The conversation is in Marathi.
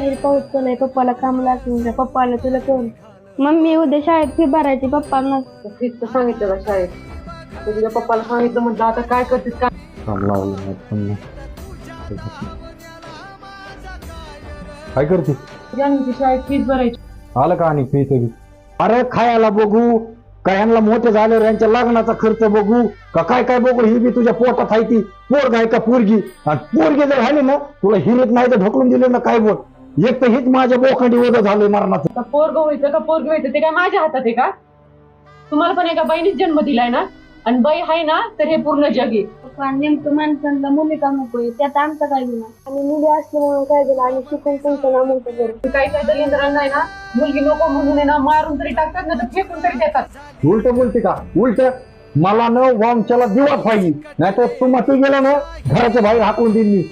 बाहेर पाऊस पण आहे, पप्पाला काम लागून पप्पाला तुला कोण. मम्मी उद्या शाळेत फी भरायची, पप्पांना फीच सांगितलं का शाळेत? तुझ्या पप्पाला सांगितलं म्हटलं आता काय करतेस का? काय करते ज्यांची शाळेत फीस भरायची. आलं का आणि फी तरी? अरे खायला बघू का, यांना मोठे झाले यांच्या लग्नाचा खर्च बघू का, काय काय बघू? ही बी तुझ्या पोटात आहे ती पोरग आहे का पोरगी? आणि पोरगी जर झाली ना तुला हिरीत नाही तर ढकलून दिले ना काय बोल. एक तर हीच माझ्या बोखंडी ओढ झालंय मरणाचं. का पोरग व्हायचं का पोरग व्हायचं ते काय माझ्या हातात आहे का? तुम्हाला पण एका बहिणीच जन्म दिलाय ना, आणि बाई आहे ना तर हे पूर्ण जग आहे. पप्पा नेमकं माणसांना मुली का नकोय, त्यात आमचं काय गुन्हा? आणि मुली असल्यामुळे काय झालं, आणि शिकून तुमचं नाव मोठं करू. काही काही दलिंद्रांना आहे ना मुलगी नको म्हणून आहे ना मारून तरी टाकतात ना तर फेकून तरी देतात. उलट बोलते का? उलट मला न वंशाला दिवा पाहिजे, नाहीतर तू मती गेला ना घराच्या बाहेर हाकून देईन मी.